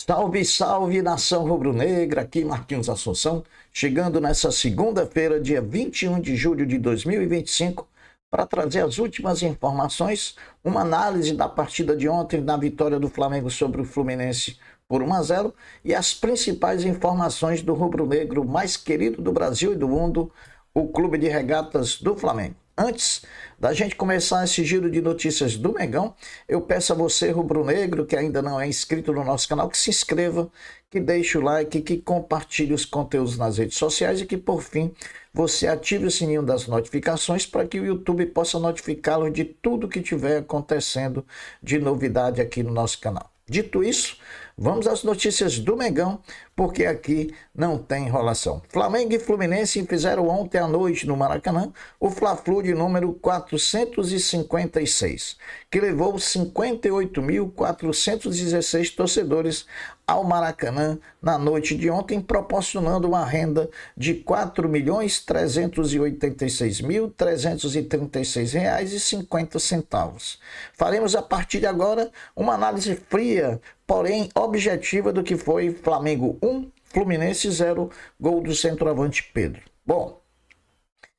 Salve, salve, nação rubro-negra, aqui Marquinhos Assunção, chegando nessa segunda-feira, dia 21 de julho de 2025, para trazer as últimas informações, uma análise da partida de ontem, da vitória do Flamengo sobre o Fluminense por 1-0 e as principais informações do rubro-negro mais querido do Brasil e do mundo, o Clube de Regatas do Flamengo. Antes da gente começar esse giro de notícias do Mengão, eu peço a você, rubro-negro, que ainda não é inscrito no nosso canal, que se inscreva, que deixe o like, que compartilhe os conteúdos nas redes sociais e que, por fim, você ative o sininho das notificações para que o YouTube possa notificá-lo de tudo que estiver acontecendo de novidade aqui no nosso canal. Dito isso, vamos às notícias do Mengão, porque aqui não tem enrolação. Flamengo e Fluminense fizeram ontem à noite no Maracanã o Fla-Flu de número 456, que levou 58.416 torcedores ao Maracanã na noite de ontem, proporcionando uma renda de R$ 4.386.336,50. Faremos a partir de agora uma análise fria, porém objetiva, do que foi Flamengo 1, Fluminense 0, gol do centroavante Pedro. Bom,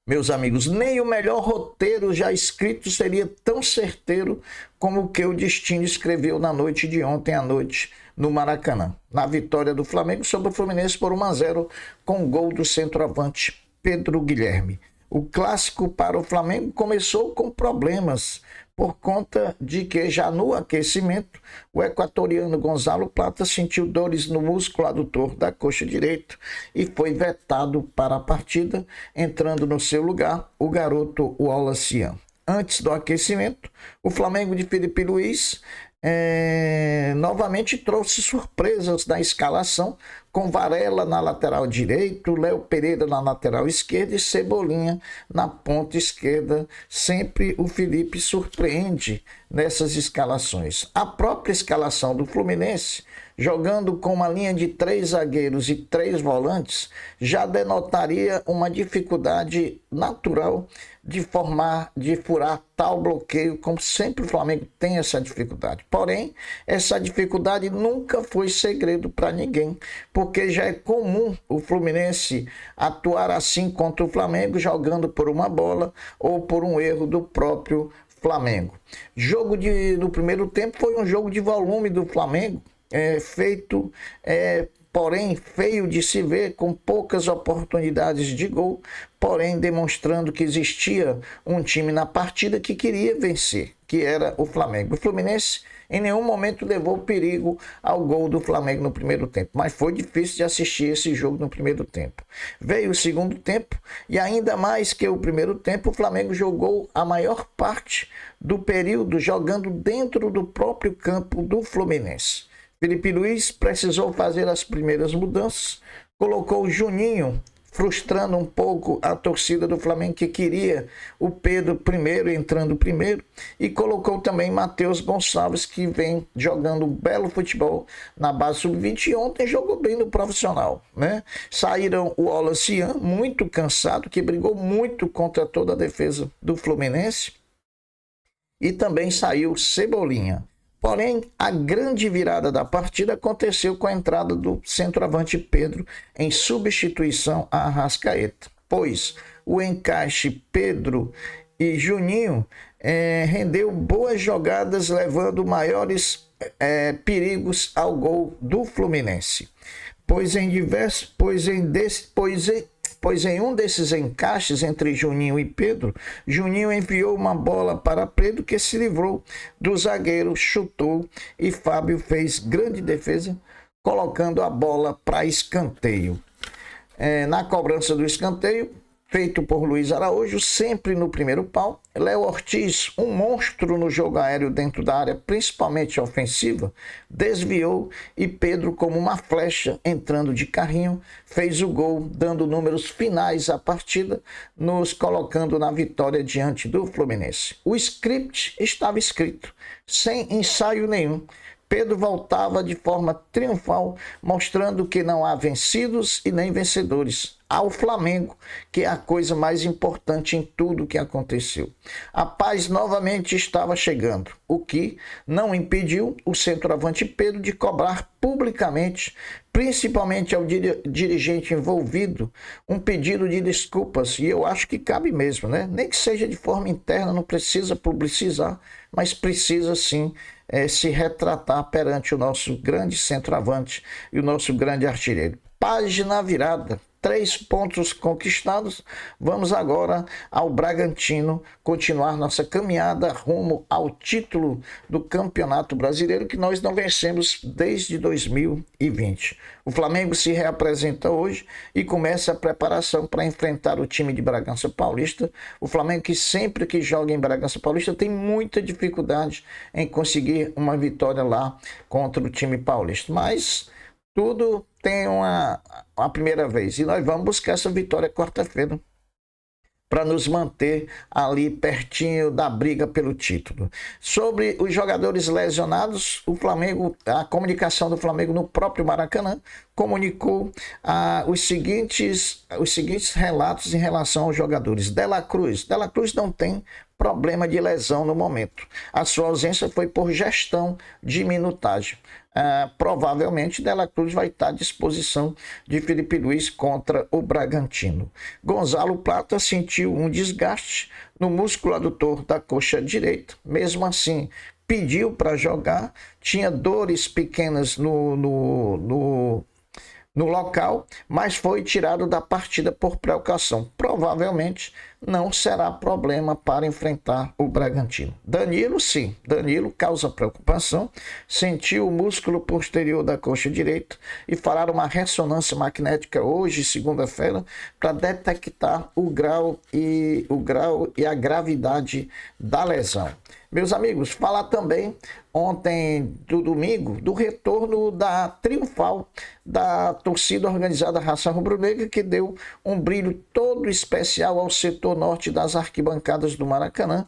meus amigos, nem o melhor roteiro já escrito seria tão certeiro como o que o destino escreveu na noite de ontem à noite no Maracanã, na vitória do Flamengo sobre o Fluminense por 1-0 com o gol do centroavante Pedro Guilherme. O clássico para o Flamengo começou com problemas, por conta de que já no aquecimento, o equatoriano Gonzalo Plata sentiu dores no músculo adutor da coxa direita e foi vetado para a partida, entrando no seu lugar o garoto Wallace Ian. Antes do aquecimento, o Flamengo de Felipe Luiz novamente trouxe surpresas na escalação, com Varela na lateral direito, Léo Pereira na lateral esquerda e Cebolinha na ponta esquerda. Sempre o Felipe surpreende nessas escalações. A própria escalação do Fluminense, jogando com uma linha de 3 zagueiros e 3 volantes, já denotaria uma dificuldade natural de furar tal bloqueio, como sempre o Flamengo tem essa dificuldade. Porém, essa dificuldade nunca foi segredo para ninguém, porque já é comum o Fluminense atuar assim contra o Flamengo, jogando por uma bola ou por um erro do próprio Flamengo. No primeiro tempo foi um jogo de volume do Flamengo, porém feio de se ver, com poucas oportunidades de gol, porém demonstrando que existia um time na partida que queria vencer, que era o Flamengo. O Fluminense em nenhum momento levou perigo ao gol do Flamengo no primeiro tempo, mas foi difícil de assistir esse jogo no primeiro tempo. Veio o segundo tempo e, ainda mais que o primeiro tempo, o Flamengo jogou a maior parte do período jogando dentro do próprio campo do Fluminense. Felipe Luiz precisou fazer as primeiras mudanças, colocou o Juninho, frustrando um pouco a torcida do Flamengo, que queria o Pedro entrando primeiro, e colocou também Matheus Gonçalves, que vem jogando um belo futebol na base sub-20 e ontem jogou bem no profissional, né? Saíram o Wallace Ian, muito cansado, que brigou muito contra toda a defesa do Fluminense, e também saiu Cebolinha. Porém, a grande virada da partida aconteceu com a entrada do centroavante Pedro em substituição a Arrascaeta, pois o encaixe Pedro e Juninho rendeu boas jogadas, levando maiores perigos ao gol do Fluminense. Pois em um desses encaixes entre Juninho e Pedro, Juninho enviou uma bola para Pedro, que se livrou do zagueiro, chutou e Fábio fez grande defesa, colocando a bola para escanteio. Na cobrança do escanteio, feito por Luiz Araújo, sempre no primeiro pau, Léo Ortiz, um monstro no jogo aéreo dentro da área, principalmente ofensiva, desviou e Pedro, como uma flecha, entrando de carrinho, fez o gol, dando números finais à partida, nos colocando na vitória diante do Fluminense. O script estava escrito, sem ensaio nenhum. Pedro voltava de forma triunfal, mostrando que não há vencidos e nem vencedores. ao Flamengo, que é a coisa mais importante em tudo que aconteceu. A paz novamente estava chegando, o que não impediu o centroavante Pedro de cobrar publicamente, principalmente ao dirigente envolvido, um pedido de desculpas, e eu acho que cabe mesmo, né? Nem que seja de forma interna, não precisa publicizar, mas precisa sim se retratar perante o nosso grande centroavante e o nosso grande artilheiro. Página virada. 3 pontos conquistados, vamos agora ao Bragantino continuar nossa caminhada rumo ao título do Campeonato Brasileiro que nós não vencemos desde 2020. O Flamengo se reapresenta hoje e começa a preparação para enfrentar o time de Bragança Paulista. O Flamengo que sempre que joga em Bragança Paulista tem muita dificuldade em conseguir uma vitória lá contra o time paulista, mas tudo tem uma primeira vez. E nós vamos buscar essa vitória quarta-feira para nos manter ali pertinho da briga pelo título. Sobre os jogadores lesionados, o Flamengo, a comunicação do Flamengo no próprio Maracanã comunicou os seguintes relatos em relação aos jogadores. De La Cruz não tem problema de lesão no momento. A sua ausência foi por gestão de minutagem. Provavelmente De La Cruz vai estar à disposição de Felipe Luiz contra o Bragantino. Gonzalo Plata sentiu um desgaste no músculo adutor da coxa direita, mesmo assim pediu para jogar, tinha dores pequenas no local, mas foi tirado da partida por precaução. Provavelmente não será problema para enfrentar o Bragantino. Danilo, sim. Danilo causa preocupação. Sentiu o músculo posterior da coxa direita e fará uma ressonância magnética hoje, segunda-feira, para detectar o grau e a gravidade da lesão. Meus amigos, falar também ontem do domingo do retorno da triunfal da torcida organizada Raça Rubro-Negra, que deu um brilho todo especial ao setor norte das arquibancadas do Maracanã,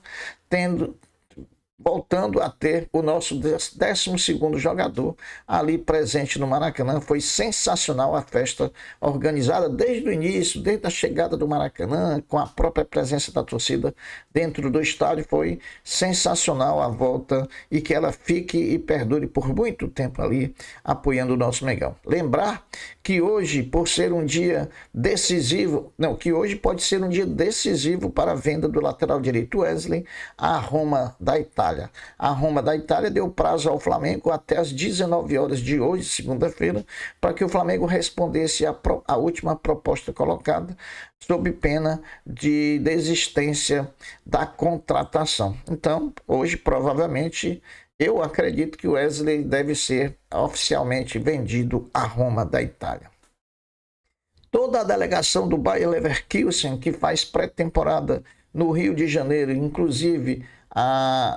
voltando a ter o nosso 12º jogador ali presente no Maracanã. Foi sensacional a festa organizada desde o início, desde a chegada do Maracanã, com a própria presença da torcida dentro do estádio. Foi sensacional a volta e que ela fique e perdure por muito tempo ali apoiando o nosso Mengão. Lembrar que hoje, por ser um dia decisivo, que hoje pode ser um dia decisivo para a venda do lateral direito Wesley à Roma da Itália. A Roma da Itália deu prazo ao Flamengo até as 19 horas de hoje, segunda-feira, para que o Flamengo respondesse a última proposta colocada, sob pena de desistência da contratação. Então, hoje, provavelmente, eu acredito que o Wesley deve ser oficialmente vendido à Roma da Itália. Toda a delegação do Bayer Leverkusen, que faz pré-temporada no Rio de Janeiro, inclusive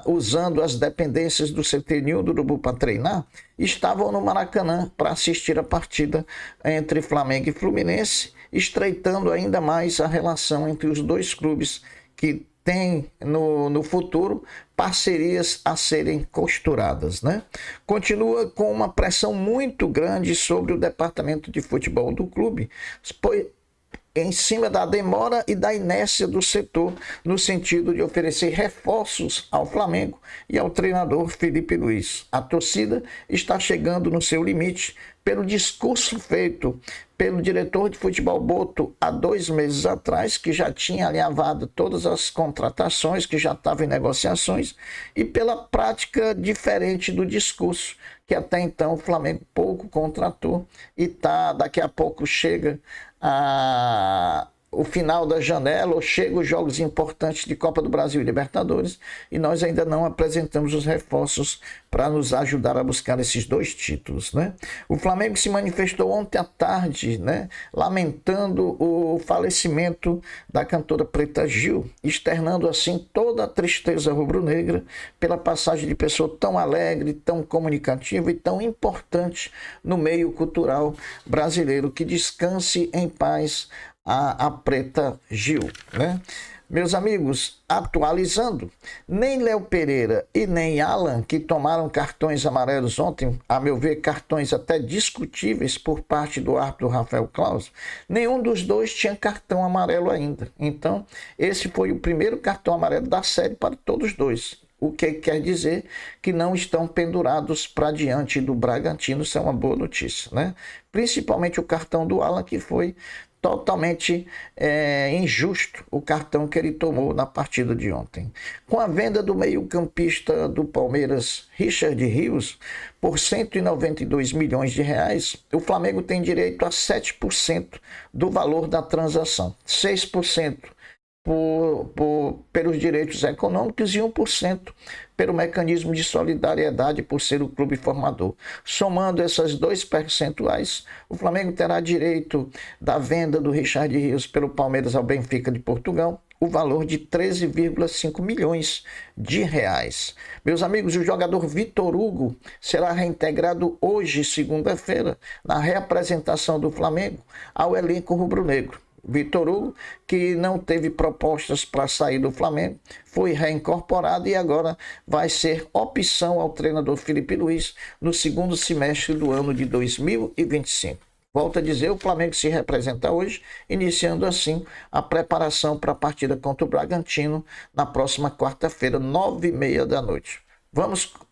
usando as dependências do CT Ninho do Urubu para treinar, estavam no Maracanã para assistir a partida entre Flamengo e Fluminense, estreitando ainda mais a relação entre os dois clubes que têm no futuro parcerias a serem costuradas, né? Continua com uma pressão muito grande sobre o departamento de futebol do clube, em cima da demora e da inércia do setor, no sentido de oferecer reforços ao Flamengo e ao treinador Felipe Luiz. A torcida está chegando no seu limite pelo discurso feito pelo diretor de futebol Boto há 2 meses atrás, que já tinha alinhavado todas as contratações, que já estava em negociações, e pela prática diferente do discurso, que até então o Flamengo pouco contratou e daqui a pouco chega o final da janela, ou chegam os jogos importantes de Copa do Brasil e Libertadores, e nós ainda não apresentamos os reforços para nos ajudar a buscar esses 2 títulos, né? O Flamengo se manifestou ontem à tarde, né, lamentando o falecimento da cantora Preta Gil, externando assim toda a tristeza rubro-negra pela passagem de pessoa tão alegre, tão comunicativa e tão importante no meio cultural brasileiro. Que descanse em paz a Preta Gil, né? Meus amigos, atualizando, nem Léo Pereira e nem Alan, que tomaram cartões amarelos ontem, a meu ver, cartões até discutíveis por parte do árbitro Rafael Claus, nenhum dos dois tinha cartão amarelo ainda. Então, esse foi o primeiro cartão amarelo da série para todos os dois. O que quer dizer que não estão pendurados para diante do Bragantino. Isso é uma boa notícia, né? Principalmente o cartão do Alan, que foi totalmente injusto o cartão que ele tomou na partida de ontem. Com a venda do meio-campista do Palmeiras, Richard Rios, por 192 milhões de reais, o Flamengo tem direito a 7% do valor da transação, 6% pelos direitos econômicos e 1% pelo mecanismo de solidariedade por ser o clube formador. Somando essas 2 percentuais, o Flamengo terá direito da venda do Richard Rios pelo Palmeiras ao Benfica de Portugal, o valor de 13,5 milhões de reais. Meus amigos, o jogador Vitor Hugo será reintegrado hoje, segunda-feira, na reapresentação do Flamengo ao elenco rubro-negro. Vitor Hugo, que não teve propostas para sair do Flamengo, foi reincorporado e agora vai ser opção ao treinador Felipe Luiz no segundo semestre do ano de 2025. Volto a dizer, o Flamengo se representa hoje, iniciando assim a preparação para a partida contra o Bragantino na próxima quarta-feira, 9h30 da noite.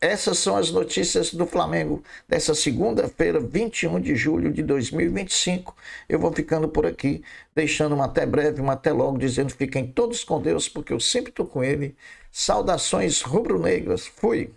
Essas são as notícias do Flamengo dessa segunda-feira, 21 de julho de 2025. Eu vou ficando por aqui, deixando uma até breve, uma até logo, dizendo fiquem todos com Deus, porque eu sempre estou com ele. Saudações rubro-negras. Fui!